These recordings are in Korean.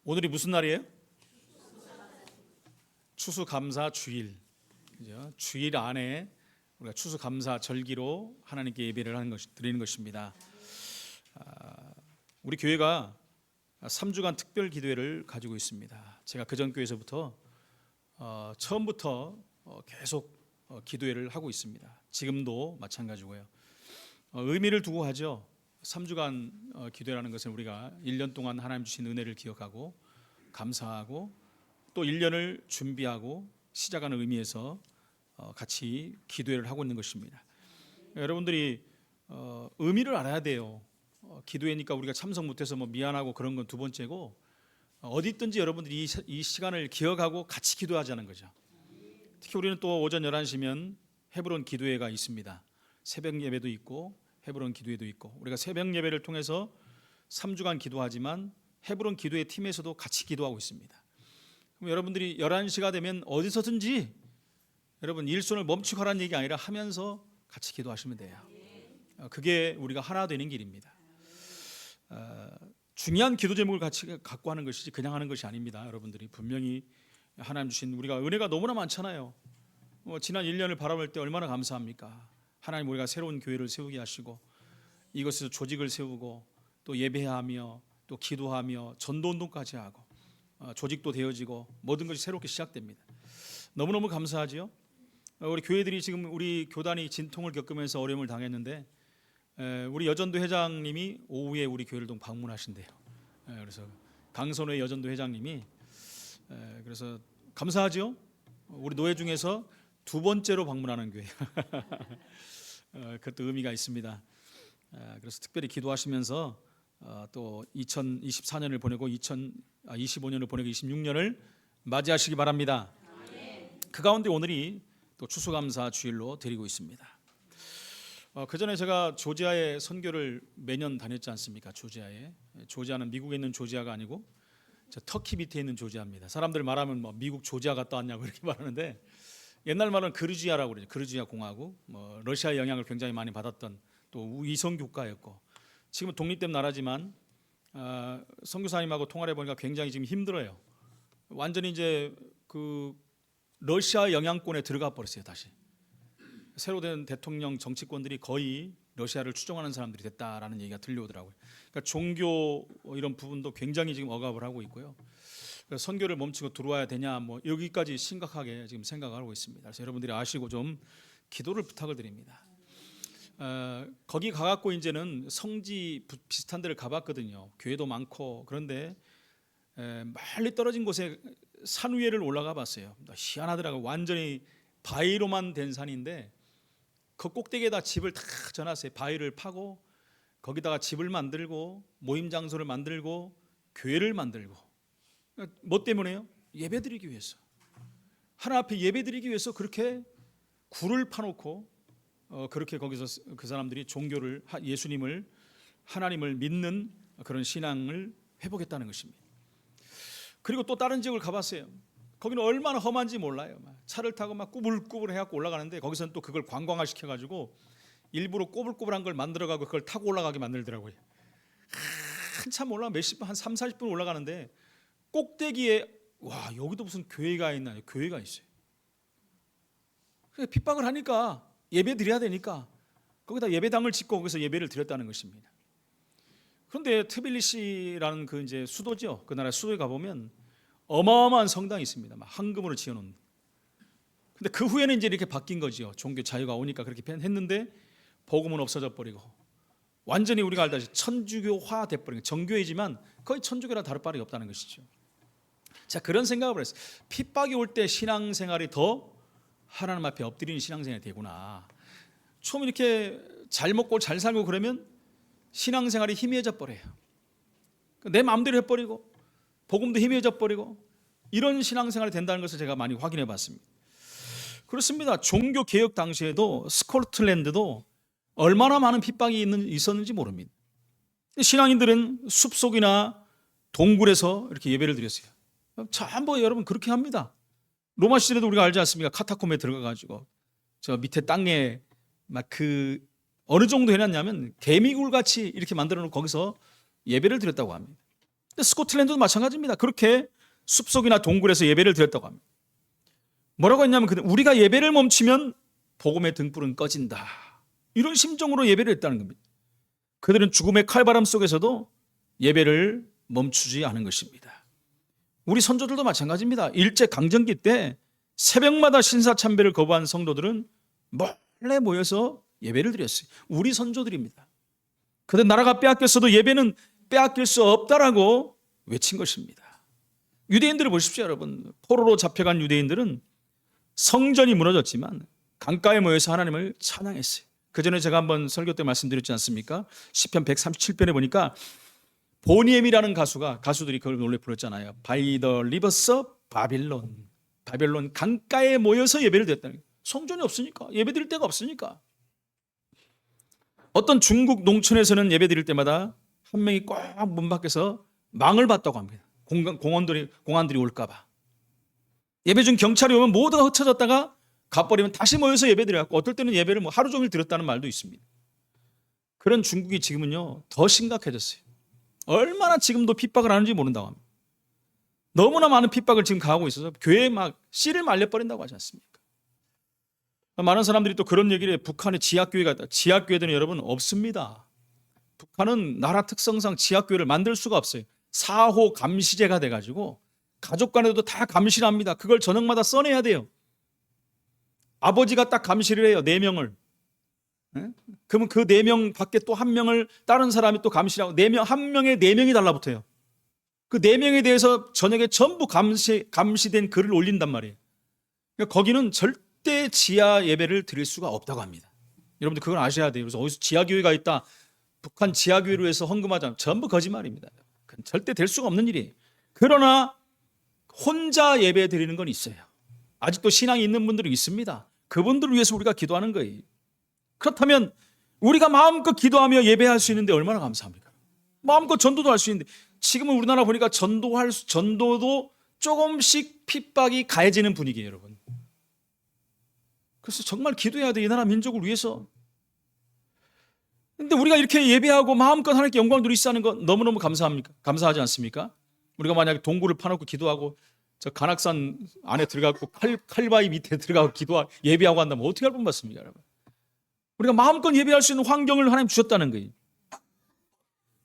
오늘이 무슨 날이에요? 추수감사주일. 그죠? 주일 안에 우리가 추수감사 절기로 하나님께 예배를 하는 드리는 것입니다. 우리 교회가 3주간 특별 기도회를 가지고 있습니다. 제가 그전 교회에서부터 처음부터 계속 기도회를 하고 있습니다. 지금도 마찬가지고요. 의미를 두고 하죠. 3주간 기도회라는 것은 우리가 1년 동안 하나님 주신 은혜를 기억하고 감사하고 또 1년을 준비하고 시작하는 의미에서 같이 기도회를 하고 있는 것입니다. 여러분들이 의미를 알아야 돼요. 기도회니까 우리가 참석 못해서 미안하고 그런 건 두 번째고, 어디 있든지 여러분들이 이 시간을 기억하고 같이 기도하자는 거죠. 특히 우리는 또 오전 11시면 헤브론 기도회가 있습니다. 새벽 예배도 있고 헤브론 기도회도 있고, 우리가 새벽 예배를 통해서 3주간 기도하지만 헤브론 기도회 팀에서도 같이 기도하고 있습니다. 그럼 여러분들이 11시가 되면 어디서든지 여러분 일손을 멈추고 하라는 얘기 아니라 하면서 같이 기도하시면 돼요. 그게 우리가 하나 되는 길입니다. 중요한 기도 제목을 같이 갖고 하는 것이지 그냥 하는 것이 아닙니다. 여러분들이 분명히 하나님 주신 우리가 은혜가 너무나 많잖아요. 지난 1년을 바라볼 때 얼마나 감사합니까? 하나님 우리가 새로운 교회를 세우게 하시고 이것에서 조직을 세우고 또 예배하며 또 기도하며 전도운동까지 하고 조직도 되어지고 모든 것이 새롭게 시작됩니다. 너무너무 감사하지요. 우리 교회들이 지금 우리 교단이 진통을 겪으면서 어려움을 당했는데 우리 여전도 회장님이 오후에 우리 교회를 좀 방문하신대요. 그래서 강선회 여전도 회장님이 그래서 감사하죠. 우리 노회 중에서 두 번째로 방문하는 교회. 그것도 의미가 있습니다. 그래서 특별히 기도하시면서 또 2024년을 보내고 2025년을 보내고 26년을 맞이하시기 바랍니다. 그 가운데 오늘이 또 추수감사 주일로 드리고 있습니다. 그 전에 제가 조지아에 선교를 매년 다녔지 않습니까? 조지아는 미국에 있는 조지아가 아니고 저 터키 밑에 있는 조지아입니다. 사람들 말하면 미국 조지아 갔다 왔냐고 이렇게 말하는데, 옛날 말은 그루지아라고 그러죠. 그루지아 공화국, 러시아의 영향을 굉장히 많이 받았던 또 위성 국가였고, 지금은 독립된 나라지만 선교사님하고 통화를 해보니까 굉장히 지금 힘들어요. 완전히 이제 그 러시아 영향권에 들어가 버렸어요. 다시 새로 된 대통령 정치권들이 거의 러시아를 추종하는 사람들이 됐다라는 얘기가 들려오더라고요. 그러니까 종교 이런 부분도 굉장히 지금 억압을 하고 있고요. 그래서 선교를 멈추고 들어와야 되냐 여기까지 심각하게 지금 생각을 하고 있습니다. 그래서 여러분들이 아시고 좀 기도를 부탁을 드립니다. 거기 가갖고 이제는 성지 비슷한 데를 가봤거든요. 교회도 많고. 그런데 멀리 떨어진 곳에 산 위에를 올라가 봤어요. 희한하더라고요. 완전히 바위로만 된 산인데 그 꼭대기에다 집을 다 져놨어요. 바위를 파고 거기다가 집을 만들고 모임 장소를 만들고 교회를 만들고. 뭐 때문에요? 예배드리기 위해서. 하나 앞에 예배드리기 위해서 그렇게 굴을 파놓고 그렇게 거기서 그 사람들이 종교를, 예수님을, 하나님을 믿는 그런 신앙을 회복했다는 것입니다. 그리고 또 다른 지역을 가봤어요. 거기는 얼마나 험한지 몰라요. 차를 타고 막 꾸불꾸불 해갖고 올라가는데 거기서는 또 그걸 관광화 시켜가지고 일부러 꼬불꼬불한 걸 만들어가고 그걸 타고 올라가게 만들더라고요. 한참 올라가 몇십 분, 한 3, 40분 올라가는데 꼭대기에 와, 여기도 무슨 교회가 있나? 교회가 있어요. 핍박을 하니까 예배 드려야 되니까 거기다 예배당을 짓고 거기서 예배를 드렸다는 것입니다. 그런데 트빌리시라는 그 이제 수도죠. 그 나라 수도에 가보면 어마어마한 성당이 있습니다. 막 황금으로 지어놓은. 근데 그 후에는 이제 이렇게 바뀐 거죠. 종교 자유가 오니까 그렇게 했는데 복음은 없어져 버리고 완전히 우리가 알다시피 천주교화 돼버린 거예요. 정교회지만 거의 천주교랑 다를 바가 없다는 것이죠. 자, 그런 생각을 했어요. 핍박이 올 때 신앙생활이 더 하나님 앞에 엎드리는 신앙생활이 되구나. 처음 이렇게 잘 먹고 잘 살고 그러면 신앙생활이 희미해져 버려요. 내 마음대로 해버리고 복음도 희미해져 버리고 이런 신앙생활이 된다는 것을 제가 많이 확인해 봤습니다. 그렇습니다. 종교 개혁 당시에도 스코틀랜드도 얼마나 많은 핍박이 있었는지 모릅니다. 신앙인들은 숲속이나 동굴에서 이렇게 예배를 드렸어요. 전부 여러분 그렇게 합니다. 로마 시대도 우리가 알지 않습니까? 카타콤에 들어가가지고 저 밑에 땅에 막 그 어느 정도 해놨냐면 개미굴 같이 이렇게 만들어놓고 거기서 예배를 드렸다고 합니다. 근데 스코틀랜드도 마찬가지입니다. 그렇게 숲속이나 동굴에서 예배를 드렸다고 합니다. 뭐라고 했냐면 우리가 예배를 멈추면 복음의 등불은 꺼진다. 이런 심정으로 예배를 했다는 겁니다. 그들은 죽음의 칼바람 속에서도 예배를 멈추지 않은 것입니다. 우리 선조들도 마찬가지입니다. 일제 강점기 때 새벽마다 신사참배를 거부한 성도들은 몰래 모여서 예배를 드렸어요. 우리 선조들입니다. 그런데 나라가 빼앗겼어도 예배는 빼앗길 수 없다라고 외친 것입니다. 유대인들을 보십시오, 여러분. 포로로 잡혀간 유대인들은 성전이 무너졌지만 강가에 모여서 하나님을 찬양했어요. 그 전에 제가 한번 설교 때 말씀드렸지 않습니까? 시편 137편에 보니까 보니엠이라는 가수들이 그걸 원래 불렀잖아요. By the rivers of Babylon. 바벨론 강가에 모여서 예배를 드렸다는 거예요. 성전이 없으니까, 예배 드릴 데가 없으니까. 어떤 중국 농촌에서는 예배 드릴 때마다 한 명이 꼭 문 밖에서 망을 봤다고 합니다. 공안들이 올까 봐. 예배 중 경찰이 오면 모두가 흩어졌다가 가버리면 다시 모여서 예배 드려갖고 어떨 때는 예배를 하루 종일 드렸다는 말도 있습니다. 그런 중국이 지금은요 더 심각해졌어요. 얼마나 지금도 핍박을 하는지 모른다고 합니다. 너무나 많은 핍박을 지금 가하고 있어서 교회에 막 씨를 말려버린다고 하지 않습니까? 많은 사람들이 또 그런 얘기를 해요. 북한에 지하교회가 있다. 지하교회들은 여러분 없습니다. 북한은 나라 특성상 지하교회를 만들 수가 없어요. 4호 감시제가 돼가지고 가족 간에도 다 감시를 합니다. 그걸 저녁마다 써내야 돼요. 아버지가 딱 감시를 해요. 4명을. 그러면 그 4명 밖에 또 1명을 다른 사람이 또 감시를 하고 4명, 1명에 4명이 달라붙어요. 그 4명에 대해서 저녁에 전부 감시된 글을 올린단 말이에요. 그러니까 거기는 절대 지하 예배를 드릴 수가 없다고 합니다. 여러분들 그걸 아셔야 돼요. 그래서 어디서 지하교회가 있다. 북한 지하교회로 해서 헌금하자. 전부 거짓말입니다. 그건 절대 될 수가 없는 일이에요. 그러나 혼자 예배 드리는 건 있어요. 아직도 신앙이 있는 분들이 있습니다. 그분들을 위해서 우리가 기도하는 거예요. 그렇다면 우리가 마음껏 기도하며 예배할 수 있는데 얼마나 감사합니까? 마음껏 전도도 할 수 있는데 지금은 우리나라 보니까 전도도 조금씩 핍박이 가해지는 분위기예요, 여러분. 그래서 정말 기도해야 돼, 이 나라 민족을 위해서. 근데 우리가 이렇게 예배하고 마음껏 하나님께 영광을 누리시는 건 너무너무 감사합니까? 감사하지 않습니까? 우리가 만약에 동굴을 파놓고 기도하고 저 간악산 안에 들어가고 칼바위 밑에 들어가고 예배하고 한다면 어떻게 할 뻔 받습니까, 여러분? 우리가 마음껏 예배할 수 있는 환경을 하나님 주셨다는 거예요.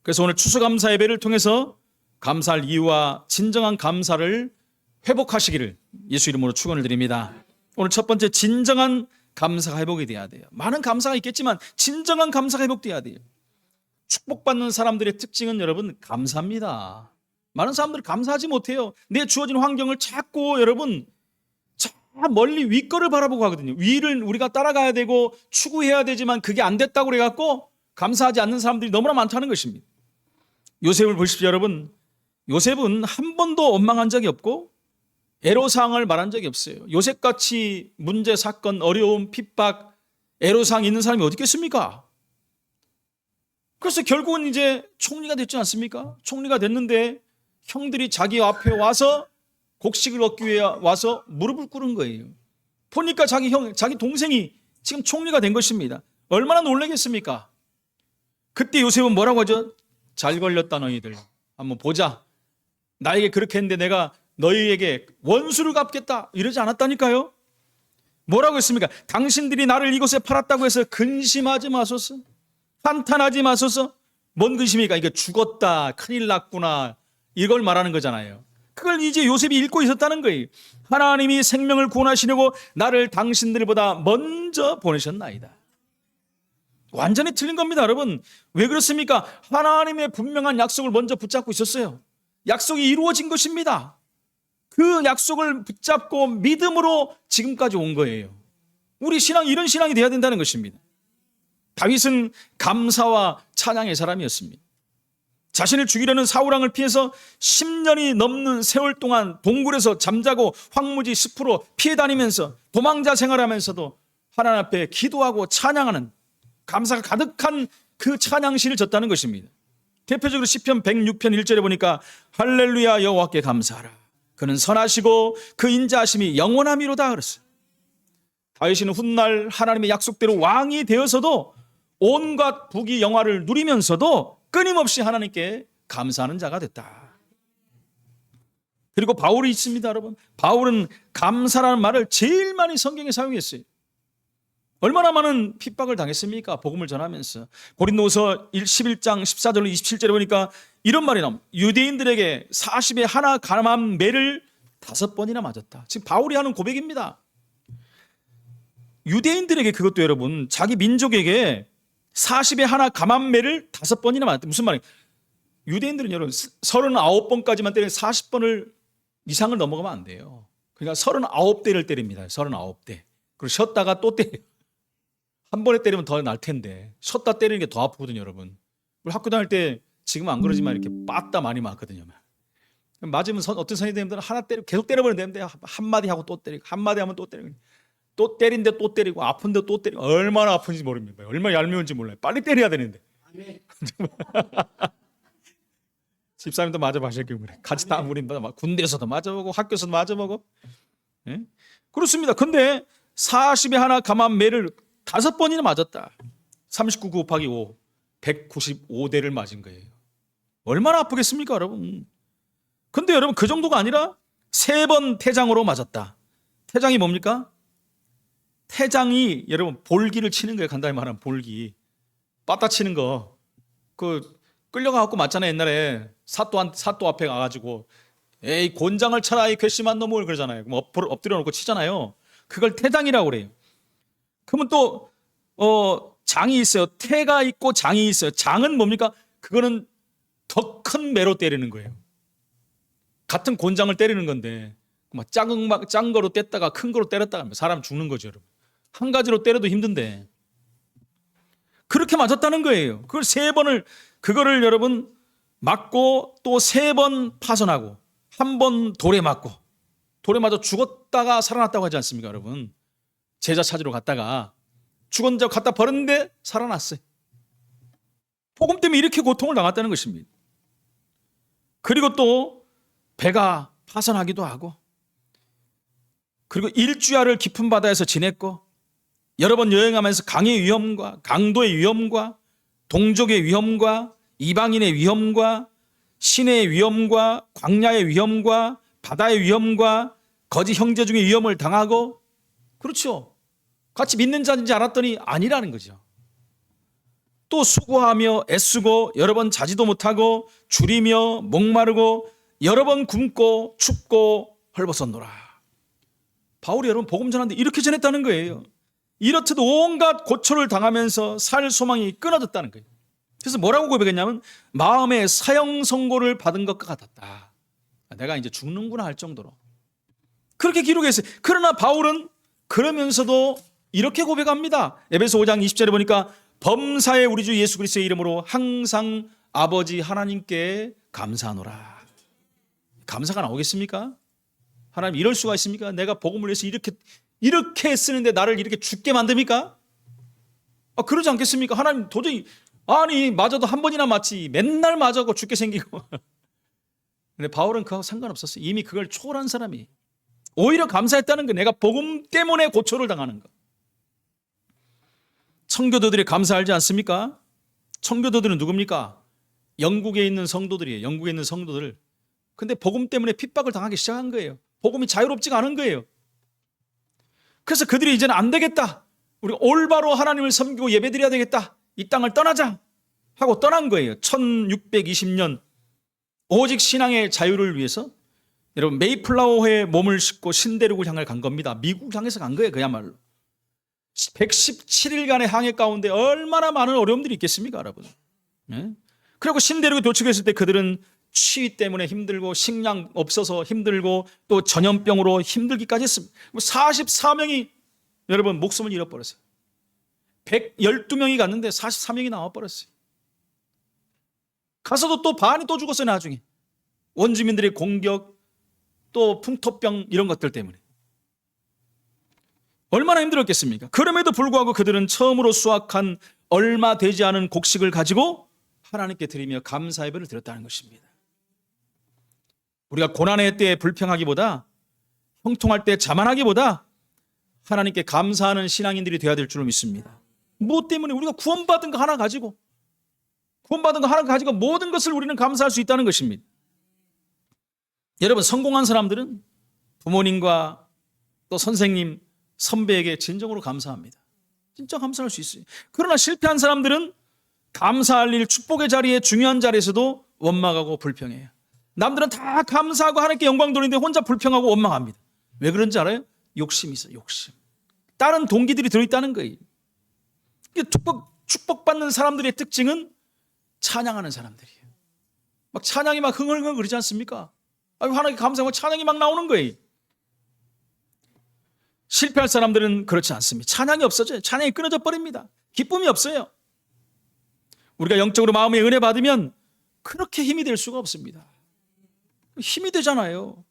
그래서 오늘 추수감사 예배를 통해서 감사할 이유와 진정한 감사를 회복하시기를 예수 이름으로 축원을 드립니다. 오늘 첫 번째, 진정한 감사가 회복이 돼야 돼요. 많은 감사가 있겠지만 진정한 감사가 회복돼야 돼요. 축복받는 사람들의 특징은 여러분 감사합니다. 많은 사람들이 감사하지 못해요. 내 주어진 환경을 자꾸 여러분 저 멀리 위 거를 바라보고 하거든요. 위를 우리가 따라가야 되고 추구해야 되지만 그게 안 됐다고 그래갖고 감사하지 않는 사람들이 너무나 많다는 것입니다. 요셉을 보십시오, 여러분. 요셉은 한 번도 원망한 적이 없고 애로사항을 말한 적이 없어요. 요셉같이 문제, 사건, 어려움, 핍박, 애로사항 있는 사람이 어디 있겠습니까? 그래서 결국은 이제 총리가 됐지 않습니까? 총리가 됐는데 형들이 자기 앞에 와서 곡식을 얻기 위해 와서 무릎을 꿇은 거예요. 보니까 자기 동생이 지금 총리가 된 것입니다. 얼마나 놀라겠습니까? 그때 요셉은 뭐라고 하죠? 잘 걸렸다 너희들. 한번 보자. 나에게 그렇게 했는데 내가 너희에게 원수를 갚겠다 이러지 않았다니까요. 뭐라고 했습니까? 당신들이 나를 이곳에 팔았다고 해서 근심하지 마소서. 한탄하지 마소서. 뭔 근심입니까? 이게 죽었다, 큰일 났구나, 이걸 말하는 거잖아요. 그걸 이제 요셉이 읽고 있었다는 거예요. 하나님이 생명을 구원하시려고 나를 당신들보다 먼저 보내셨나이다. 완전히 틀린 겁니다, 여러분. 왜 그렇습니까? 하나님의 분명한 약속을 먼저 붙잡고 있었어요. 약속이 이루어진 것입니다. 그 약속을 붙잡고 믿음으로 지금까지 온 거예요. 우리 신앙이 이런 신앙이 돼야 된다는 것입니다. 다윗은 감사와 찬양의 사람이었습니다. 자신을 죽이려는 사울왕을 피해서 10년이 넘는 세월 동안 동굴에서 잠자고 황무지 숲으로 피해 다니면서 도망자 생활하면서도 하나님 앞에 기도하고 찬양하는 감사가 가득한 그 찬양시를 졌다는 것입니다. 대표적으로 시편 106편 1절에 보니까 할렐루야 여호와께 감사하라. 그는 선하시고 그 인자하심이 영원함이로다 그랬어요. 다윗은 훗날 하나님의 약속대로 왕이 되어서도 온갖 부귀 영화를 누리면서도 끊임없이 하나님께 감사하는 자가 됐다. 그리고 바울이 있습니다, 여러분. 바울은 감사라는 말을 제일 많이 성경에 사용했어요. 얼마나 많은 핍박을 당했습니까? 복음을 전하면서. 고린도서 11장 14절로 27절에 보니까 이런 말이 나옵니다. 유대인들에게 40에 하나 감한 매를 5번이나 맞았다. 지금 바울이 하는 고백입니다. 유대인들에게 그것도 여러분, 자기 민족에게 40에 하나 감한 매를 5번이나 맞았다. 무슨 말이에요? 유대인들은 여러분 39번까지만 때리면 40번을 이상을 넘어가면 안 돼요. 그러니까 39대를 때립니다. 39대. 그리고 쉬었다가 또 때려요. 한 번에 때리면 더 날 텐데 쉬었다 때리는 게 더 아프거든요, 여러분. 우리 학교 다닐 때 지금은 안 그러지만 이렇게 빠따 많이 맞거든요. 맞으면 어떤 선생님들은 하나 때리고 계속 때려버리면 되는데 한마디 하고 또 때리고 한마디 하면 또 때리고 또 때린데 또 때리고 아픈데 또 때리고 얼마나 아픈지 모릅니다. 얼마나 얄미운지 몰라요. 빨리 때려야 되는데. 집사님도 맞아보셨길 그래. 같이 다 우리 군대에서도 맞아보고 학교에서도 맞아보고. 예? 그렇습니다. 근데 40에 하나 감한 매를 5번이나 맞았다. 39 곱하기 5, 195대를 맞은 거예요. 얼마나 아프겠습니까, 여러분? 근데 여러분 그 정도가 아니라 3번 태장으로 맞았다. 태장이 뭡니까? 태장이 여러분 볼기를 치는 거예요. 간단히 말하면 볼기. 빠따 치는 거. 그 끌려가갖고 맞잖아요. 옛날에 사또 앞에 가가지고 에이 곤장을 쳐라 이 괘씸한 놈을 그러잖아요. 그럼 엎드려 놓고 치잖아요. 그걸 태장이라고 그래요. 그러면 또 장이 있어요. 태가 있고 장이 있어요. 장은 뭡니까? 그거는 더 큰 매로 때리는 거예요. 같은 곤장을 때리는 건데 막 작은 거로 뗐다가 큰 거로 때렸다가 사람 죽는 거죠, 여러분. 한 가지로 때려도 힘든데 그렇게 맞았다는 거예요. 그걸 3번을 그거를 여러분 맞고 또 3번 파손하고 한 번 돌에 맞고 돌에 맞아 죽었다가 살아났다고 하지 않습니까, 여러분? 제자 찾으러 갔다가 죽은 자 갖다 버렸는데 살아났어요. 복음 때문에 이렇게 고통을 당했다는 것입니다. 그리고 또 배가 파손하기도 하고 그리고 일주야를 깊은 바다에서 지냈고 여러 번 여행하면서 강의 위험과 강도의 위험과 동족의 위험과 이방인의 위험과 시내의 위험과 광야의 위험과 바다의 위험과 거짓 형제 중의 위험을 당하고 그렇죠. 같이 믿는 자인지 알았더니 아니라는 거죠. 또 수고하며 애쓰고 여러 번 자지도 못하고 줄이며 목마르고 여러 번 굶고 춥고 헐벗었노라. 바울이 여러분 복음 전하는데 이렇게 전했다는 거예요. 이렇듯 온갖 고초를 당하면서 살 소망이 끊어졌다는 거예요. 그래서 뭐라고 고백했냐면 마음의 사형 선고를 받은 것과 같았다. 내가 이제 죽는구나 할 정도로 그렇게 기록했어요. 그러나 바울은 그러면서도 이렇게 고백합니다. 에베소 5장 20절에 보니까 범사에 우리 주 예수 그리스도의 이름으로 항상 아버지 하나님께 감사하노라. 감사가 나오겠습니까? 하나님 이럴 수가 있습니까? 내가 복음을 위해서 이렇게 쓰는데 나를 이렇게 죽게 만듭니까? 그러지 않겠습니까? 하나님 도저히 아니 맞아도 한 번이나 맞지 맨날 맞아고 죽게 생기고. 근데 바울은 그하고 상관없었어요. 이미 그걸 초월한 사람이. 오히려 감사했다는 거. 내가 복음 때문에 고초를 당하는 거. 청교도들이 감사하지 않습니까? 청교도들은 누굽니까? 영국에 있는 성도들이에요. 영국에 있는 성도들. 근데 복음 때문에 핍박을 당하기 시작한 거예요. 복음이 자유롭지가 않은 거예요. 그래서 그들이 이제는 안 되겠다. 우리가 올바로 하나님을 섬기고 예배드려야 되겠다. 이 땅을 떠나자 하고 떠난 거예요. 1620년 오직 신앙의 자유를 위해서 여러분 메이플라워에 몸을 싣고 신대륙을 향해 간 겁니다. 미국 향해서 간 거예요. 그야말로 117일간의 항해 가운데 얼마나 많은 어려움들이 있겠습니까, 여러분? 네? 그리고 신대륙에 도착했을 때 그들은 추위 때문에 힘들고 식량 없어서 힘들고 또 전염병으로 힘들기까지 했습니다. 44명이 여러분 목숨을 잃어버렸어요. 112명이 갔는데 44명이 나와버렸어요. 가서도 또 반이 또 죽었어요. 나중에 원주민들의 공격 또 풍토병 이런 것들 때문에 얼마나 힘들었겠습니까? 그럼에도 불구하고 그들은 처음으로 수확한 얼마 되지 않은 곡식을 가지고 하나님께 드리며 감사 예배를 드렸다는 것입니다. 우리가 고난의 때에 불평하기보다 형통할 때 자만하기보다 하나님께 감사하는 신앙인들이 되어야 될 줄로 믿습니다. 무엇 때문에? 우리가 구원받은 거 하나 가지고 모든 것을 우리는 감사할 수 있다는 것입니다. 여러분, 성공한 사람들은 부모님과 또 선생님, 선배에게 진정으로 감사합니다. 진짜 감사할 수 있어요. 그러나 실패한 사람들은 감사할 일, 축복의 자리에, 중요한 자리에서도 원망하고 불평해요. 남들은 다 감사하고 하나님께 영광 돌리는데 혼자 불평하고 원망합니다. 왜 그런지 알아요? 욕심이 있어요. 욕심. 다른 동기들이 들어있다는 거예요. 축복받는 사람들의 특징은 찬양하는 사람들이에요. 막 찬양이 막 흥얼흥얼 그러지 않습니까? 하나님께 감사하고 찬양이 막 나오는 거예요. 실패할 사람들은 그렇지 않습니다. 찬양이 없어져요. 찬양이 끊어져 버립니다. 기쁨이 없어요. 우리가 영적으로 마음의 은혜 받으면 그렇게 힘이 될 수가 없습니다. 힘이 되잖아요.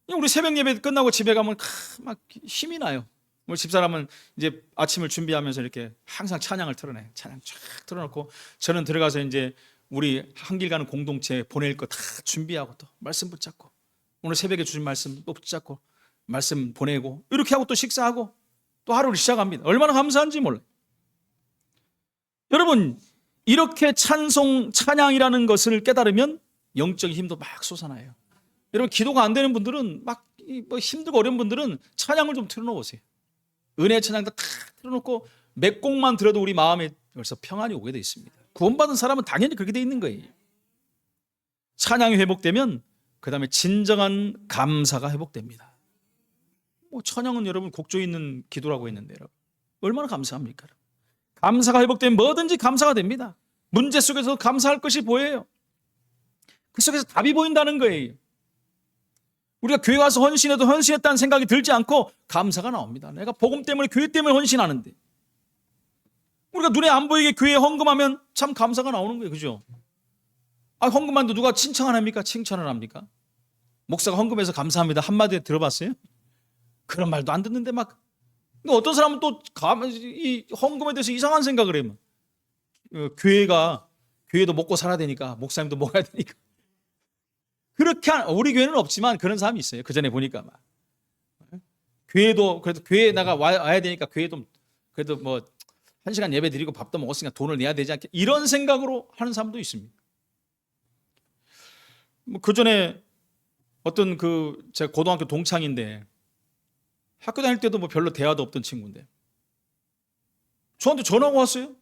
우리 새벽 예배 끝나고 집에 가면 막 힘이 나요. 우리 집사람은 이제 아침을 준비하면서 이렇게 항상 찬양을 틀어내요. 찬양 쫙 틀어놓고 저는 들어가서 이제 우리 한길 가는 공동체 보낼 거 다 준비하고 또 말씀 붙잡고 오늘 새벽에 주신 말씀 또 붙잡고 말씀 보내고 이렇게 하고 또 식사하고 또 하루를 시작합니다. 얼마나 감사한지 몰라요. 여러분, 이렇게 찬양이라는 것을 깨달으면 영적인 힘도 막 솟아나요. 여러분, 기도가 안 되는 분들은 막 힘들고 어려운 분들은 찬양을 좀 틀어놓으세요. 은혜의 찬양도 다 틀어놓고 몇 곡만 들어도 우리 마음에 벌써 평안이 오게 돼 있습니다. 구원받은 사람은 당연히 그렇게 돼 있는 거예요. 찬양이 회복되면 그 다음에 진정한 감사가 회복됩니다. 찬양은 여러분 곡조 있는 기도라고 했는데 여러분 얼마나 감사합니까? 감사가 회복되면 뭐든지 감사가 됩니다. 문제 속에서 감사할 것이 보여요. 그 속에서 답이 보인다는 거예요. 우리가 교회 가서 헌신해도 헌신했다는 생각이 들지 않고 감사가 나옵니다. 내가 복음 때문에 교회 때문에 헌신하는데 우리가 눈에 안 보이게 교회에 헌금하면 참 감사가 나오는 거예요. 그죠? 헌금하는데 누가 칭찬 안 합니까? 칭찬을 합니까? 목사가 헌금해서 감사합니다 한마디 들어봤어요? 그런 말도 안 듣는데 막 어떤 사람은 또 이 헌금에 대해서 이상한 생각을 해요. 교회도 먹고 살아야 되니까 목사님도 먹어야 되니까 그렇게 우리 교회는 없지만 그런 사람이 있어요. 그 전에 보니까 막 교회도 그래도 교회에다가 와야 되니까 교회도 그래도 뭐 1시간 예배 드리고 밥도 먹었으니까 돈을 내야 되지 않겠 이런 생각으로 하는 사람도 있습니다. 그 전에 어떤 제가 고등학교 동창인데 학교 다닐 때도 뭐 별로 대화도 없던 친구인데 저한테 전화가 왔어요.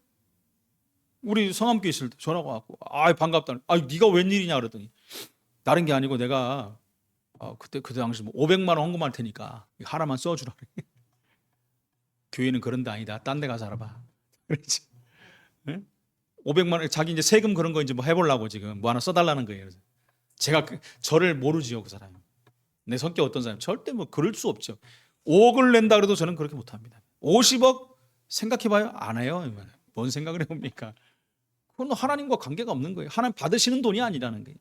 우리 성함교 있을 때 전화가 왔고 반갑다. 네가 웬일이냐 그랬더니 다른 게 아니고 내가 그때 그 당시 500만 원 헌금할 테니까 하나만 써주라. 교회는 그런 데 아니다. 딴 데 가서 알아봐. 그렇지. 500만 원 자기 이제 세금 그런 거 이제 뭐 해보려고 지금 뭐 하나 써달라는 거예요. 그래서 제가 저를 모르지요 그 사람이. 내 성격 어떤 사람 절대 뭐 그럴 수 없죠. 5억을 낸다 그래도 저는 그렇게 못합니다. 50억 생각해봐요. 안 해요. 뭔 생각을 해봅니까? 그건 하나님과 관계가 없는 거예요. 하나님 받으시는 돈이 아니라는 거예요.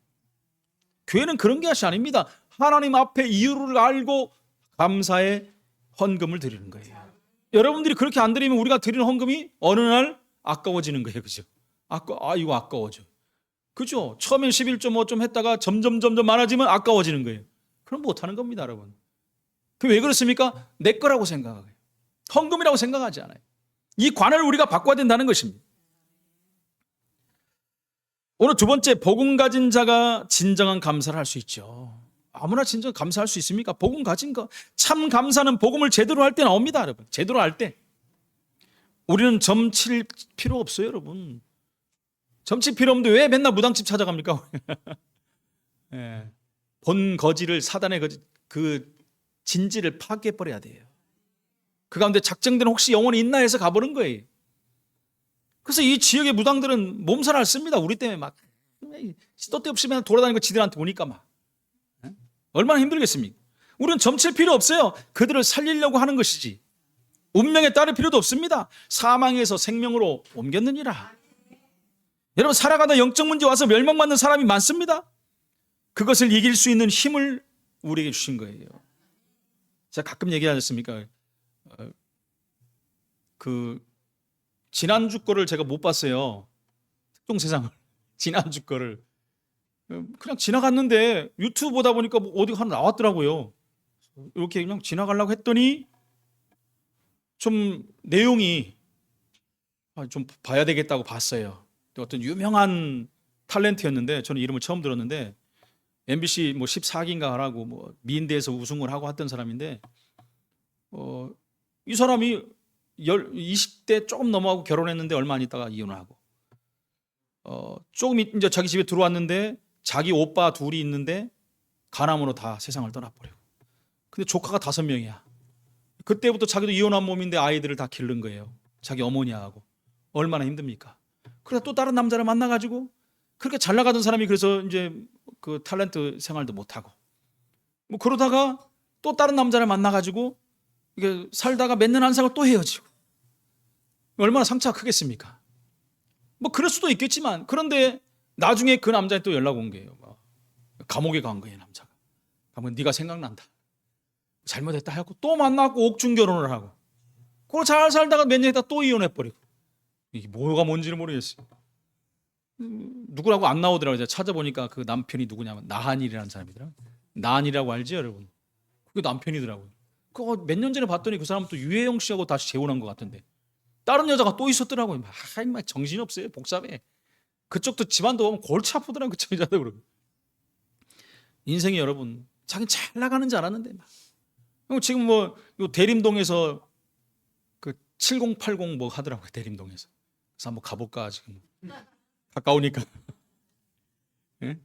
교회는 그런 것이 아닙니다. 하나님 앞에 이유를 알고 감사의 헌금을 드리는 거예요. 여러분들이 그렇게 안 드리면 우리가 드리는 헌금이 어느 날 아까워지는 거예요. 그죠? 이거 아까워져. 그죠? 처음엔 11조 뭐 좀 했다가 점점 많아지면 아까워지는 거예요. 그럼 못하는 겁니다, 여러분. 왜 그렇습니까? 내 거라고 생각해요. 헌금이라고 생각하지 않아요. 이 관을 우리가 바꿔야 된다는 것입니다. 오늘 두 번째, 복음 가진 자가 진정한 감사를 할 수 있죠. 아무나 진정 감사할 수 있습니까? 복음 가진 거. 참 감사는 복음을 제대로 할 때 나옵니다, 여러분. 제대로 할 때. 우리는 점칠 필요 없어요, 여러분. 점칠 필요 없는데 왜 맨날 무당집 찾아갑니까? 예. 본 거지를, 사단의 거지, 그 진지를 파괴해버려야 돼요. 그 가운데 작정된 혹시 영혼이 있나 해서 가보는 거예요. 그래서 이 지역의 무당들은 몸살 앓습니다. 우리 때문에 막 시도 때 없이 맨날 돌아다니고 지들한테 오니까 막 얼마나 힘들겠습니까? 우리는 점칠 필요 없어요. 그들을 살리려고 하는 것이지 운명에 따를 필요도 없습니다. 사망에서 생명으로 옮겼느니라. 여러분, 살아가다 영적 문제 와서 멸망받는 사람이 많습니다. 그것을 이길 수 있는 힘을 우리에게 주신 거예요. 제가 가끔 얘기하지 않습니까? 지난주 거를 제가 못 봤어요. 특종세상을. 지난주 거를. 그냥 지나갔는데 유튜브 보다 보니까 뭐 어디 하나 나왔더라고요. 이렇게 그냥 지나가려고 했더니 좀 내용이 좀 봐야 되겠다고 봤어요. 어떤 유명한 탤런트였는데 저는 이름을 처음 들었는데 MBC 뭐 14기인가 하라고 뭐 미인대에서 우승을 하고 했던 사람인데 이 사람이 20대 조금 넘어가고 결혼했는데 얼마 안 있다가 이혼을 하고 조금 이제 자기 집에 들어왔는데 자기 오빠 둘이 있는데 간암으로 다 세상을 떠나버리고 근데 조카가 5명이야. 그때부터 자기도 이혼한 몸인데 아이들을 다 기른 거예요. 자기 어머니하고. 얼마나 힘듭니까? 그래서 또 다른 남자를 만나가지고 그렇게 잘 나가던 사람이 그래서 이제 그 탤런트 생활도 못하고 뭐 그러다가 또 다른 남자를 만나가지고 이게 살다가 몇 년 안 살고 또 헤어지고 얼마나 상처가 크겠습니까? 뭐 그럴 수도 있겠지만 그런데 나중에 그 남자한테 또 연락 온 거예요. 감옥에 간 거예요, 남자가. 가면 네가 생각난다. 잘못했다 하고 또 만나고 옥중 결혼을 하고 그거 잘 살다가 몇 년 있다 또 이혼해버리고 이게 뭐가 뭔지를 모르겠어요. 누구라고 안 나오더라고요. 제가 찾아보니까 그 남편이 누구냐면 나한일이라는 사람이더라고요. 나한이라고 알지 여러분? 그게 남편이더라고요. 그거 몇 년 전에 봤더니 그 사람은 또 유해영 씨하고 다시 재혼한 것 같은데 다른 여자가 또 있었더라고요. 막 정신없어요. 복잡해. 그쪽도 집안도 보면 골치 아프더라고요. 그 여자도 그러고. 인생이 여러분 자기는 잘 나가는 줄 알았는데 막. 지금 뭐 대림동에서 그 7080 뭐 하더라고요. 대림동에서. 그래서 한번 가볼까 지금. 가까우니까. 네?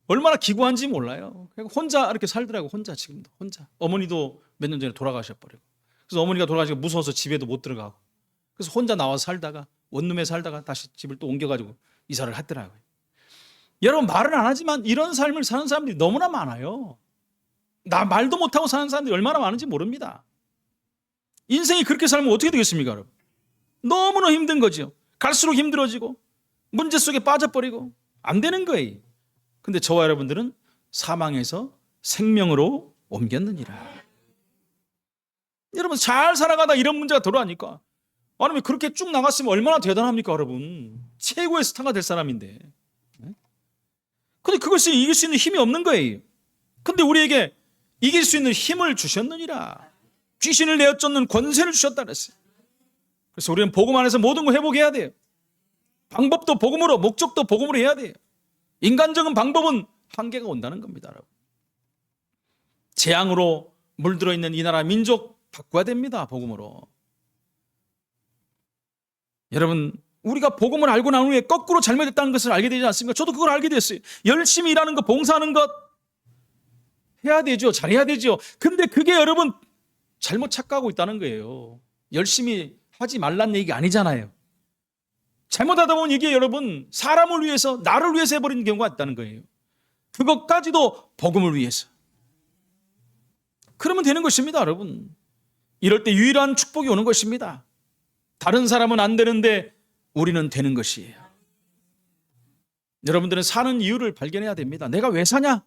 얼마나 기구한지 몰라요. 혼자 이렇게 살더라고. 혼자 지금도 혼자. 어머니도 몇 년 전에 돌아가셔버리고. 그래서 어머니가 돌아가시고 무서워서 집에도 못 들어가고. 그래서 혼자 나와서 살다가 원룸에 살다가 다시 집을 또 옮겨가지고 이사를 했더라고요. 여러분 말은 안 하지만 이런 삶을 사는 사람들이 너무나 많아요. 나 말도 못하고 사는 사람들이 얼마나 많은지 모릅니다. 인생이 그렇게 살면 어떻게 되겠습니까, 여러분? 너무나 힘든 거죠. 갈수록 힘들어지고 문제 속에 빠져버리고 안 되는 거예요. 근데 저와 여러분들은 사망에서 생명으로 옮겼느니라. 여러분 잘 살아가다 이런 문제가 들어가니까 아니 그렇게 쭉 나갔으면 얼마나 대단합니까, 여러분? 최고의 스타가 될 사람인데. 근데 그것을 이길 수 있는 힘이 없는 거예요. 근데 우리에게 이길 수 있는 힘을 주셨느니라. 귀신을 내어쫓는 권세를 주셨다 그랬어요. 그래서 우리는 복음 안에서 모든 걸 회복해야 돼요. 방법도 복음으로, 목적도 복음으로 해야 돼요. 인간적인 방법은 한계가 온다는 겁니다, 여러분. 재앙으로 물들어 있는 이 나라 민족 바꿔야 됩니다, 복음으로. 여러분, 우리가 복음을 알고 난 후에 거꾸로 잘못했다는 것을 알게 되지 않습니까? 저도 그걸 알게 됐어요. 열심히 일하는 것, 봉사하는 것 해야 되죠. 잘해야 되죠. 근데 그게 여러분 잘못 착각하고 있다는 거예요. 열심히 하지 말란 얘기가 아니잖아요. 잘못하다 보면 이게 여러분 사람을 위해서, 나를 위해서 해버리는 경우가 있다는 거예요. 그것까지도 복음을 위해서. 그러면 되는 것입니다, 여러분. 이럴 때 유일한 축복이 오는 것입니다. 다른 사람은 안 되는데 우리는 되는 것이에요. 여러분들은 사는 이유를 발견해야 됩니다. 내가 왜 사냐?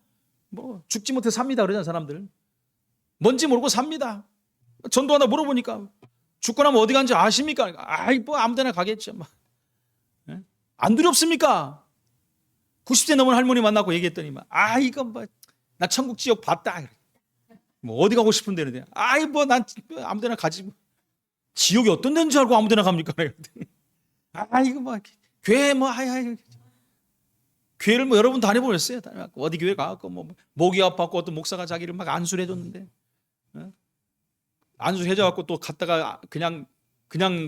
뭐 죽지 못해 삽니다 그러잖아요, 사람들. 뭔지 모르고 삽니다. 전도하다 물어보니까 죽고 나면 어디 간지 아십니까? 아이 뭐 아무데나 가겠죠. 안 두렵습니까? 90세 넘은 할머니 만나고 얘기했더니 이거 뭐 나 천국 지옥 봤다. 뭐 어디 가고 싶은데 그러는데 아이 뭐 난 아무데나 가지. 뭐. 지옥이 어떤 데인 줄 알고 아무데나 갑니까? 이거 뭐 교회 뭐 교회를 뭐 여러분 다녀보셨어요? 어디 교회 가고 뭐 목이 아팠고 어떤 목사가 자기를 막 안수를 해줬는데 안수해줘갖고 또 갔다가 그냥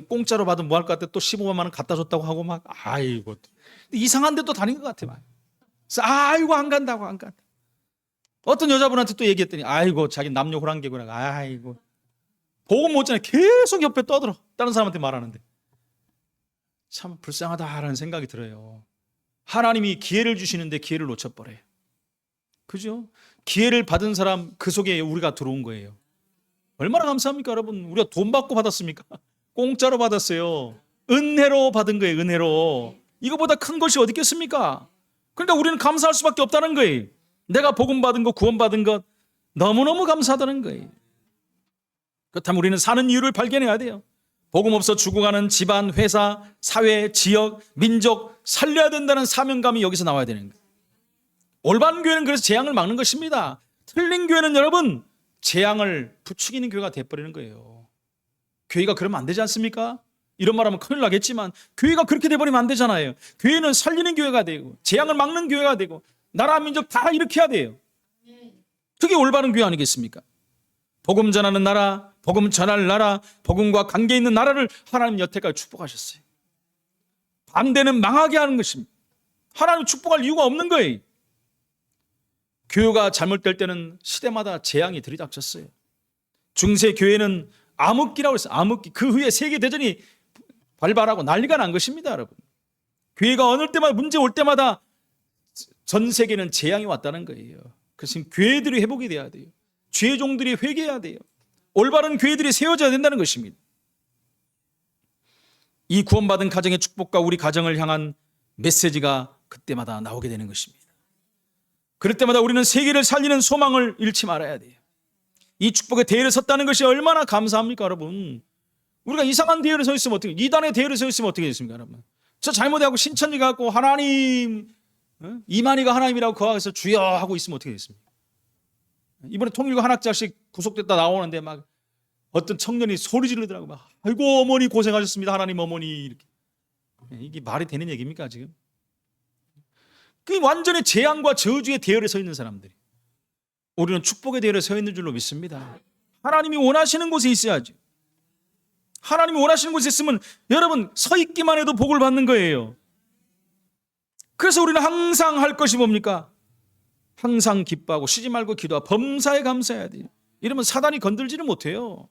공짜로 받으면 뭐 할 것 같아 또 15만 원 갖다 줬다고 하고 막 아이고 이상한 데 또 다닌 것 같아 막. 그래서 아이고 안 간다고 안 간다. 어떤 여자분한테 또 얘기했더니 아이고 자기 남녀 호랑개구나. 아이고 복음 못잖아 계속 옆에 떠들어. 다른 사람한테 말하는데 참 불쌍하다라는 생각이 들어요. 하나님이 기회를 주시는데 기회를 놓쳐버려요. 그죠? 기회를 받은 사람 그 속에 우리가 들어온 거예요. 얼마나 감사합니까 여러분. 우리가 돈 받고 받았습니까? 공짜로 받았어요. 은혜로 받은 거예요. 은혜로. 이거보다 큰 것이 어디 있겠습니까? 그러니까 우리는 감사할 수밖에 없다는 거예요. 내가 복음 받은 것, 구원 받은 것 너무너무 감사하다는 거예요. 그렇다면 우리는 사는 이유를 발견해야 돼요. 복음 없어 죽어가는 집안, 회사, 사회, 지역, 민족 살려야 된다는 사명감이 여기서 나와야 되는 거예요. 올바른 교회는 그래서 재앙을 막는 것입니다. 틀린 교회는 여러분 재앙을 부추기는 교회가 돼버리는 거예요. 교회가 그러면 안 되지 않습니까? 이런 말하면 큰일 나겠지만 교회가 그렇게 돼버리면 안 되잖아요. 교회는 살리는 교회가 되고 재앙을 막는 교회가 되고 나라 민족 다 일으켜야 돼요. 그게 올바른 교회 아니겠습니까? 복음 전하는 나라, 복음 전할 나라, 복음과 관계 있는 나라를 하나님 여태까지 축복하셨어요. 반대는 망하게 하는 것입니다. 하나님 축복할 이유가 없는 거예요. 교회가 잘못될 때는 시대마다 재앙이 들이닥쳤어요. 중세 교회는 암흑기라고 했어요. 암흑기. 그 후에 세계대전이 발발하고 난리가 난 것입니다, 여러분. 교회가 어느 때마다 문제 올 때마다 전 세계는 재앙이 왔다는 거예요. 그래서 교회들이 회복이 돼야 돼요. 죄종들이 회개해야 돼요. 올바른 교회들이 세워져야 된다는 것입니다. 이 구원받은 가정의 축복과 우리 가정을 향한 메시지가 그때마다 나오게 되는 것입니다. 그럴 때마다 우리는 세계를 살리는 소망을 잃지 말아야 돼요. 이 축복의 대열에 섰다는 것이 얼마나 감사합니까, 여러분? 우리가 이상한 대열에 서 있으면 어떻게, 이단의 대열에 서 있으면 어떻게 됐습니까, 여러분? 저 잘못하고 신천지가 갖고 하나님, 이만희가 하나님이라고 거하면서 주여 하고 있으면 어떻게 됐습니까? 이번에 통일교 한 학자씩 구속됐다 나오는데 막 어떤 청년이 소리 지르더라고. 막 아이고 어머니 고생하셨습니다, 하나님 어머니, 이렇게. 이게 말이 되는 얘기입니까 지금? 그 완전히 재앙과 저주의 대열에 서 있는 사람들이. 우리는 축복의 대열에 서 있는 줄로 믿습니다. 하나님이 원하시는 곳에 있어야죠. 하나님이 원하시는 곳에 있으면 여러분 서 있기만 해도 복을 받는 거예요. 그래서 우리는 항상 할 것이 뭡니까? 항상 기뻐하고 쉬지 말고 기도하고 범사에 감사해야 돼요. 이러면 사단이 건들지를 못해요.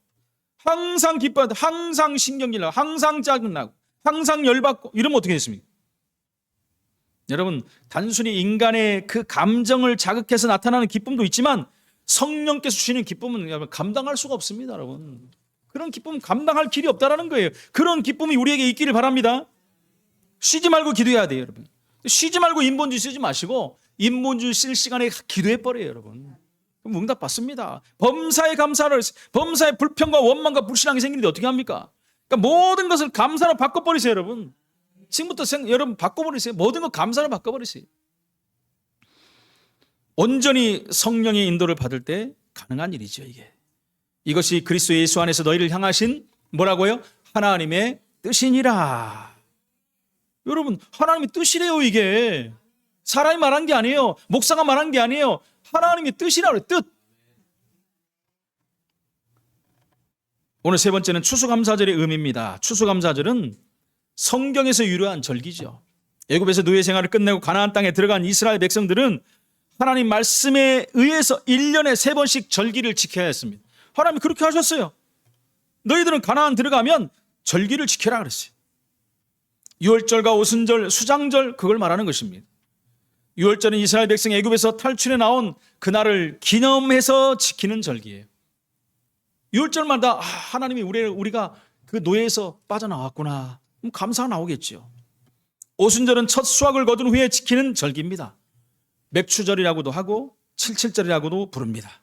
항상 기뻐하고 항상 신경질 나고 항상 짜증나고 항상 열받고 이러면 어떻게 됐습니까? 여러분 단순히 인간의 그 감정을 자극해서 나타나는 기쁨도 있지만 성령께서 주시는 기쁨은 여러분 감당할 수가 없습니다. 여러분 그런 기쁨은 감당할 길이 없다라는 거예요. 그런 기쁨이 우리에게 있기를 바랍니다. 쉬지 말고 기도해야 돼요. 여러분 쉬지 말고 인본주의 쓰지 마시고 인본주의 쓸 시간에 기도해 버려요. 여러분 그럼 응답 받습니다. 범사에 감사를, 범사에 불평과 원망과 불신앙이 생기는데 어떻게 합니까? 그러니까 모든 것을 감사로 바꿔버리세요. 여러분 지금부터 여러분 바꿔버리세요. 모든 것 감사로 바꿔버리세요. 온전히 성령의 인도를 받을 때 가능한 일이죠. 이것이 그리스도 예수 안에서 너희를 향하신 뭐라고요? 하나님의 뜻이니라. 여러분 하나님의 뜻이래요. 이게 사람이 말한 게 아니에요. 목사가 말한 게 아니에요. 하나님의 뜻이라고 해요. 뜻. 오늘 세 번째는 추수감사절의 의미입니다. 추수감사절은 성경에서 유래한 절기죠. 애굽에서 노예 생활을 끝내고 가나안 땅에 들어간 이스라엘 백성들은 하나님 말씀에 의해서 1년에 3번씩 절기를 지켜야 했습니다. 하나님이 그렇게 하셨어요. 너희들은 가나안 들어가면 절기를 지켜라 그랬어요. 유월절과 오순절, 수장절 그걸 말하는 것입니다. 유월절은 이스라엘 백성이 애굽에서 탈출해 나온 그날을 기념해서 지키는 절기예요. 유월절마다 하나님이 우리가 그 노예에서 빠져나왔구나. 그럼 감사가 나오겠죠. 오순절은 첫 수확을 거둔 후에 지키는 절기입니다. 맥추절이라고도 하고 칠칠절이라고도 부릅니다.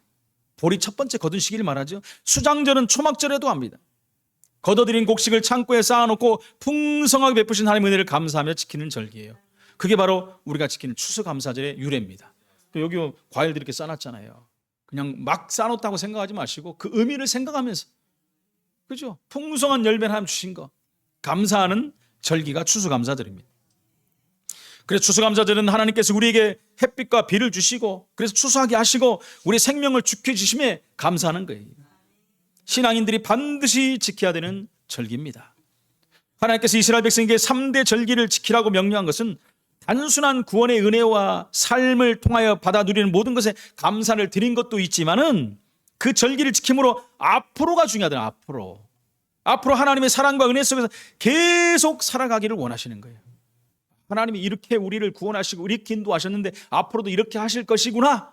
보리 첫 번째 거둔 시기를 말하죠. 수장절은 초막절에도 합니다. 걷어들인 곡식을 창고에 쌓아놓고 풍성하게 베푸신 하나님의 은혜를 감사하며 지키는 절기예요. 그게 바로 우리가 지키는 추수감사절의 유래입니다. 또 여기 과일들 이렇게 쌓아놨잖아요. 그냥 막 쌓아놓다고 생각하지 마시고 그 의미를 생각하면서, 그죠? 풍성한 열매를 하나님 주신 거 감사하는 절기가 추수감사절입니다. 그래서 추수감사절은 하나님께서 우리에게 햇빛과 비를 주시고 그래서 추수하게 하시고 우리 생명을 지켜주심에 감사하는 거예요. 신앙인들이 반드시 지켜야 되는 절기입니다. 하나님께서 이스라엘 백성에게 3대 절기를 지키라고 명령한 것은 단순한 구원의 은혜와 삶을 통하여 받아 누리는 모든 것에 감사를 드린 것도 있지만은 그 절기를 지킴으로 앞으로가 중요하다. 앞으로 하나님의 사랑과 은혜 속에서 계속 살아가기를 원하시는 거예요. 하나님이 이렇게 우리를 구원하시고 이렇게 인도하셨는데 앞으로도 이렇게 하실 것이구나.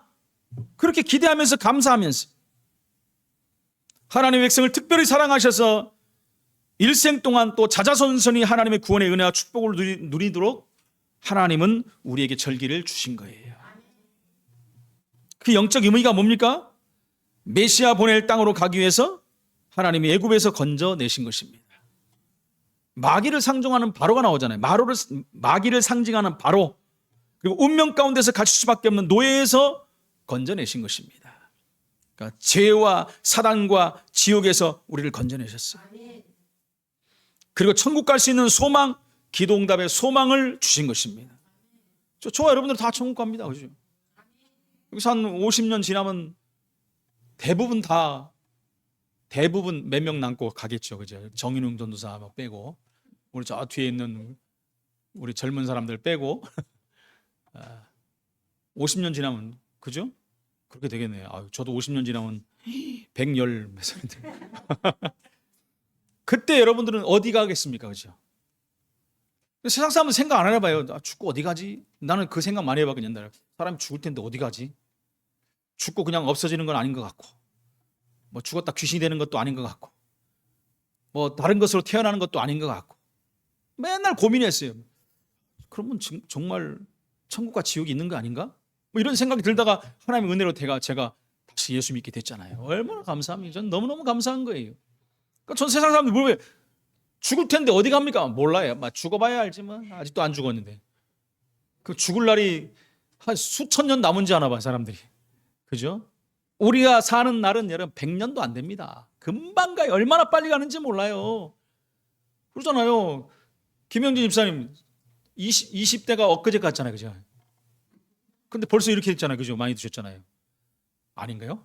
그렇게 기대하면서 감사하면서 하나님의 백성을 특별히 사랑하셔서 일생 동안 또 자자손손이 하나님의 구원의 은혜와 축복을 누리도록 하나님은 우리에게 절기를 주신 거예요. 그 영적 의미가 뭡니까? 메시아 보낼 땅으로 가기 위해서 하나님이 애굽에서 건져내신 것입니다. 마귀를 상징하는 바로가 나오잖아요. 마귀를 상징하는 바로, 그리고 운명 가운데서 갇힐 수밖에 없는 노예에서 건져내신 것입니다. 그러니까 죄와 사단과 지옥에서 우리를 건져내셨어요. 그리고 천국 갈 수 있는 소망, 기도응답의 소망을 주신 것입니다. 저와 여러분들 다 천국 갑니다. 그죠? 여기서 한 50년 지나면 대부분 몇 명 남고 가겠죠. 그죠? 정인웅 전도사 막 빼고, 우리 저 뒤에 있는 우리 젊은 사람들 빼고, 50년 지나면, 그죠? 그렇게 되겠네요. 저도 50년 지나면 110 몇 살인데. 그때 여러분들은 어디 가겠습니까? 그죠? 세상 사람은 생각 안 해봐요. 죽고 어디 가지? 나는 그 생각 많이 해봤거든요. 사람이 죽을 텐데 어디 가지? 죽고 그냥 없어지는 건 아닌 것 같고, 뭐 죽었다 귀신이 되는 것도 아닌 것 같고, 뭐 다른 것으로 태어나는 것도 아닌 것 같고, 맨날 고민했어요. 그러면 정말 천국과 지옥이 있는 거 아닌가? 뭐 이런 생각이 들다가 하나님의 은혜로 제가 다시 예수 믿게 됐잖아요. 얼마나 감사합니다. 전 너무너무 감사한 거예요. 그러니까 전 세상 사람들 물어봐요. 죽을 텐데 어디 갑니까? 몰라요. 죽어봐야 알지만 아직도 안 죽었는데. 그 죽을 날이 한 수천 년 남은지 아나 봐, 사람들이. 그죠? 우리가 사는 날은 여러분 100년도 안 됩니다. 금방 가요. 얼마나 빨리 가는지 몰라요. 그러잖아요. 김영진 집사님 20대가 엊그제 같잖아요. 그죠? 근데 벌써 이렇게 됐잖아요. 그죠? 많이 드셨잖아요. 아닌가요?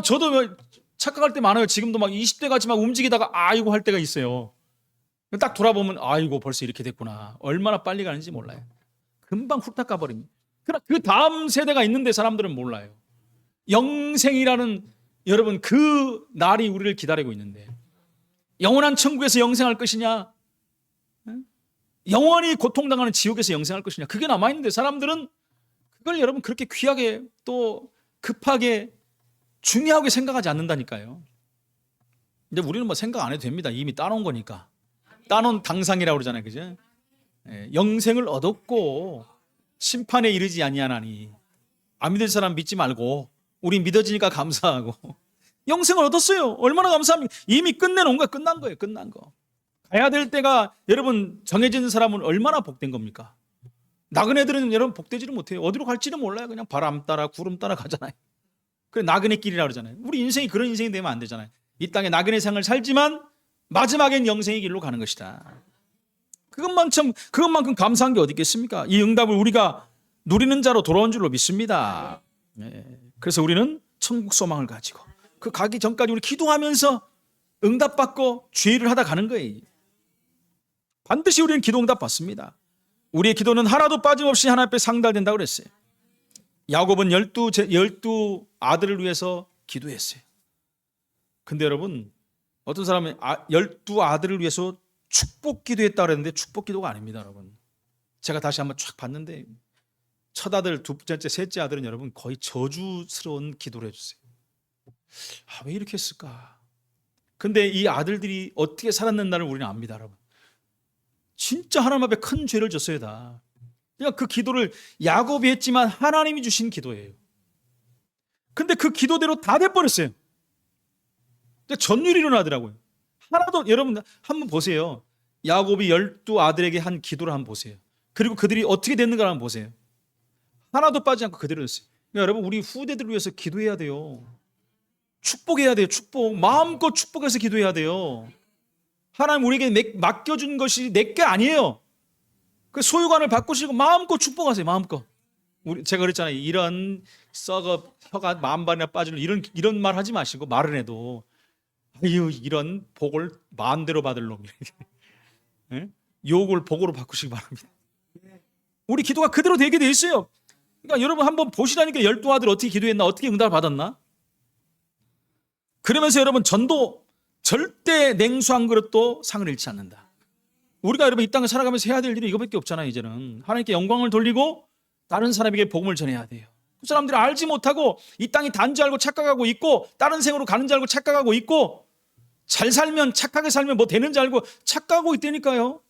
저도 착각할 때 많아요. 지금도 막 20대 같이 막 움직이다가 아이고 할 때가 있어요. 딱 돌아보면 아이고 벌써 이렇게 됐구나. 얼마나 빨리 가는지 몰라요. 금방 훅딱 가버립니다. 그러나 그 다음 세대가 있는데 사람들은 몰라요. 영생이라는 여러분 그 날이 우리를 기다리고 있는데, 영원한 천국에서 영생할 것이냐, 영원히 고통당하는 지옥에서 영생할 것이냐, 그게 남아있는데 사람들은 그걸 여러분 그렇게 귀하게 또 급하게 중요하게 생각하지 않는다니까요. 근데 우리는 뭐 생각 안 해도 됩니다. 이미 따놓은 거니까. 따놓은 당상이라고 그러잖아요. 그죠? 영생을 얻었고 심판에 이르지 아니하나니, 안 믿을 사람 믿지 말고 우리 믿어지니까 감사하고 영생을 얻었어요. 얼마나 감사합니까? 이미 끝내놓은 거야. 끝난 거예요. 끝난 거. 가야 될 때가 여러분 정해진 사람은 얼마나 복된 겁니까? 나그네들은 여러분 복되지를 못해요. 어디로 갈지는 몰라요. 그냥 바람 따라 구름 따라 가잖아요. 그래 나그네 길이라고 그러잖아요. 우리 인생이 그런 인생이 되면 안 되잖아요. 이 땅에 나그네 생을 살지만 마지막엔 영생의 길로 가는 것이다. 그것만큼 감사한 게 어디 있겠습니까? 이 응답을 우리가 누리는 자로 돌아온 줄로 믿습니다. 그래서 우리는 천국 소망을 가지고 그 가기 전까지 우리 기도하면서 응답받고 죄를 하다 가는 거예요. 반드시 우리는 기도 응답 받습니다. 우리의 기도는 하나도 빠짐없이 하나님 앞에 상달된다고 그랬어요. 야곱은 12 아들을 위해서 기도했어요. 근데 여러분 어떤 사람은 12 아들을 위해서 축복 기도했다고 그랬는데 축복 기도가 아닙니다. 여러분 제가 다시 한번 쫙 봤는데 첫 아들, 두 번째, 셋째 아들은 여러분 거의 저주스러운 기도를 해주세요. 왜 이렇게 했을까? 근데 이 아들들이 어떻게 살았는가를 우리는 압니다. 여러분 진짜 하나님 앞에 큰 죄를 졌어요. 다. 그러니까 그 기도를 야곱이 했지만 하나님이 주신 기도예요. 근데 그 기도대로 다 돼버렸어요. 전율이 일어나더라고요. 하나도, 여러분 한번 보세요. 야곱이 12 아들에게 한 기도를 한번 보세요. 그리고 그들이 어떻게 됐는가 한번 보세요. 하나도 빠지지 않고 그대로 됐어요. 그러니까 여러분 우리 후대들을 위해서 기도해야 돼요. 축복해야 돼요. 축복. 마음껏 축복해서 기도해야 돼요. 하나님 우리에게 맡겨준 것이 내게 아니에요. 그 소유관을 바꾸시고 마음껏 축복하세요. 마음껏. 제가 그랬잖아요. 이런 썩어 혀가 만발이나 빠지는 이런 말 하지 마시고 말은 해도 아유 이런 복을 마음대로 받을 놈. 욕을 복으로 바꾸시기 바랍니다. 우리 기도가 그대로 되게 돼 있어요. 그러니까 여러분 한번 보시라니까 12 아들 어떻게 기도했나, 어떻게 응답을 받았나. 그러면서 여러분 전도 절대 냉수 한 그릇도 상을 잃지 않는다. 우리가 여러분 이 땅을 살아가면서 해야 될 일이 이거밖에 없잖아요. 이제는 하나님께 영광을 돌리고 다른 사람에게 복음을 전해야 돼요. 그 사람들이 알지 못하고 이 땅이 단지 알고 착각하고 있고 다른 생으로 가는 줄 알고 착각하고 있고 잘 살면 착하게 살면 뭐 되는 줄 알고 착각하고 있다니까요.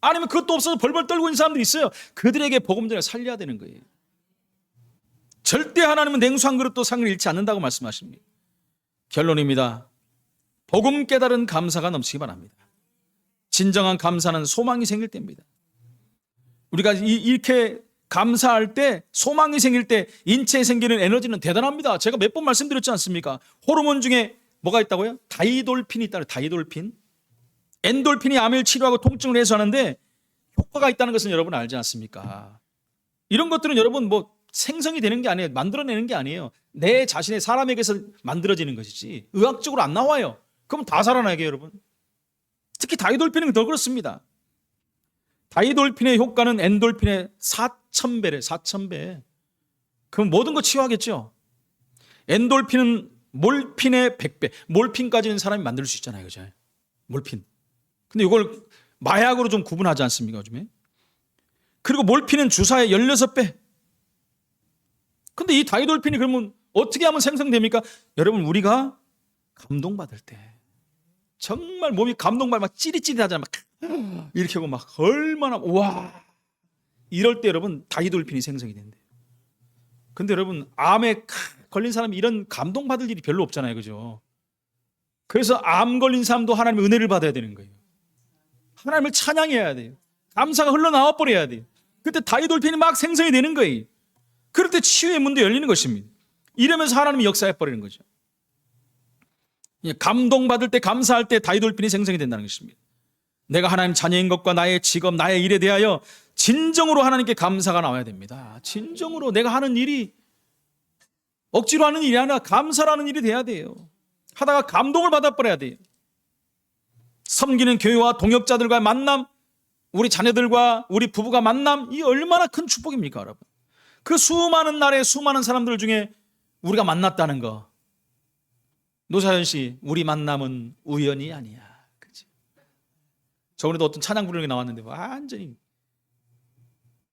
아니면 그것도 없어서 벌벌 떨고 있는 사람들이 있어요. 그들에게 복음 전해 살려야 되는 거예요. 절대 하나님은 냉수 한 그릇도 상을 잃지 않는다고 말씀하십니다. 결론입니다. 복음 깨달은 감사가 넘치기 바랍니다. 진정한 감사는 소망이 생길 때입니다. 우리가 이렇게 감사할 때, 소망이 생길 때 인체에 생기는 에너지는 대단합니다. 제가 몇 번 말씀드렸지 않습니까? 호르몬 중에 뭐가 있다고요? 다이돌핀이 있다고요. 다이돌핀. 엔돌핀이 암을 치료하고 통증을 해소하는데 효과가 있다는 것은 여러분 알지 않습니까? 이런 것들은 여러분 뭐 생성이 되는 게 아니에요. 만들어내는 게 아니에요. 내 자신의 사람에게서 만들어지는 것이지 의학적으로 안 나와요. 그럼 다 살아나게 여러분. 특히 다이돌핀은 더 그렇습니다. 다이돌핀의 효과는 엔돌핀의 4,000배래. 4,000배. 그럼 모든 거 치유하겠죠. 엔돌핀은 몰핀의 100배. 몰핀까지는 사람이 만들 수 있잖아요. 그죠? 몰핀. 근데 이걸 마약으로 좀 구분하지 않습니까? 요즘에. 그리고 몰핀은 주사의 16배. 근데 이 다이돌핀이 그러면 어떻게 하면 생성됩니까? 여러분 우리가 감동받을 때 정말 몸이 감동받으면 막 찌릿찌릿하잖아요. 막 이렇게 하고 막 얼마나 와 이럴 때 여러분 다이돌핀이 생성이 된대요. 근데 여러분 암에 걸린 사람이 이런 감동받을 일이 별로 없잖아요. 그죠? 그래서 암 걸린 사람도 하나님의 은혜를 받아야 되는 거예요. 하나님을 찬양해야 돼요. 감사가 흘러나와 버려야 돼요. 그때 다이돌핀이 막 생성이 되는 거예요. 그럴 때 치유의 문도 열리는 것입니다. 이러면서 하나님이 역사해 버리는 거죠. 감동받을 때 감사할 때 다이돌핀이 생성이 된다는 것입니다. 내가 하나님 자녀인 것과 나의 직업, 나의 일에 대하여 진정으로 하나님께 감사가 나와야 됩니다. 진정으로 내가 하는 일이 억지로 하는 일이 아니라 감사라는 일이 돼야 돼요. 하다가 감동을 받아버려야 돼요. 섬기는 교회와 동역자들과의 만남, 우리 자녀들과 우리 부부가 만남, 이 얼마나 큰 축복입니까 여러분. 그 수많은 날에 수많은 사람들 중에 우리가 만났다는 거. 노사연 씨, 우리 만남은 우연이 아니야. 그치? 저번에도 어떤 찬양 부르는 게 나왔는데 완전히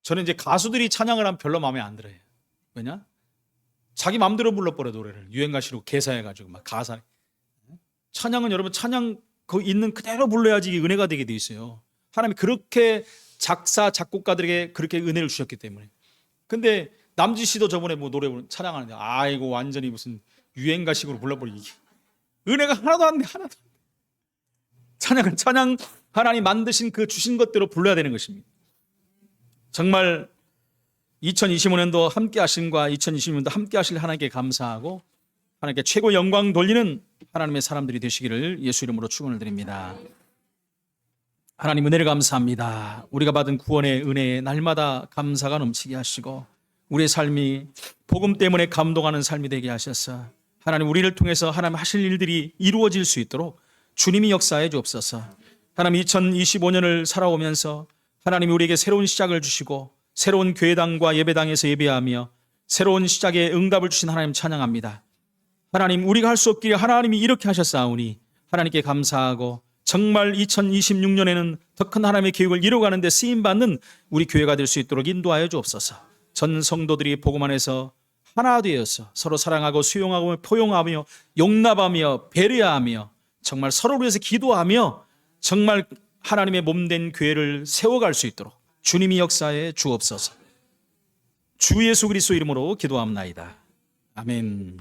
저는 이제 가수들이 찬양을 하면 별로 마음에 안 들어요. 왜냐? 자기 마음대로 불러버려 노래를 유행가시로 개사해가지고 막 가사. 찬양은 여러분 찬양 그 있는 그대로 불러야지 은혜가 되게 돼 있어요. 하나님이 그렇게 작사 작곡가들에게 그렇게 은혜를 주셨기 때문에. 근데 남지 씨도 저번에 뭐 노래 찬양하는데 아이고 완전히 무슨 유행가식으로 불러버리기. 은혜가 하나도 안 돼. 하나도 안 돼. 찬양은 찬양 하나님 만드신 그 주신 것대로 불러야 되는 것입니다. 정말 2025년도 함께 하심과 2026년도 함께 하실 하나님께 감사하고 하나님께 최고 영광 돌리는 하나님의 사람들이 되시기를 예수 이름으로 축원을 드립니다. 하나님 은혜를 감사합니다. 우리가 받은 구원의 은혜에 날마다 감사가 넘치게 하시고 우리의 삶이 복음 때문에 감동하는 삶이 되게 하셔서 하나님 우리를 통해서 하나님 하실 일들이 이루어질 수 있도록 주님이 역사해 주옵소서. 하나님 2025년을 살아오면서 하나님이 우리에게 새로운 시작을 주시고 새로운 교회당과 예배당에서 예배하며 새로운 시작에 응답을 주신 하나님 찬양합니다. 하나님 우리가 할 수 없기에 하나님이 이렇게 하셨사오니 하나님께 감사하고 정말 2026년에는 더 큰 하나님의 계획을 이루어가는 데 쓰임받는 우리 교회가 될 수 있도록 인도하여 주옵소서. 전 성도들이 복음 안에서 하나 되어서 서로 사랑하고 수용하고 포용하며 용납하며 배려하며 정말 서로를 위해서 기도하며 정말 하나님의 몸된 교회를 세워갈 수 있도록 주님이 역사해 주옵소서. 주 예수 그리스도 이름으로 기도합나이다. 아멘.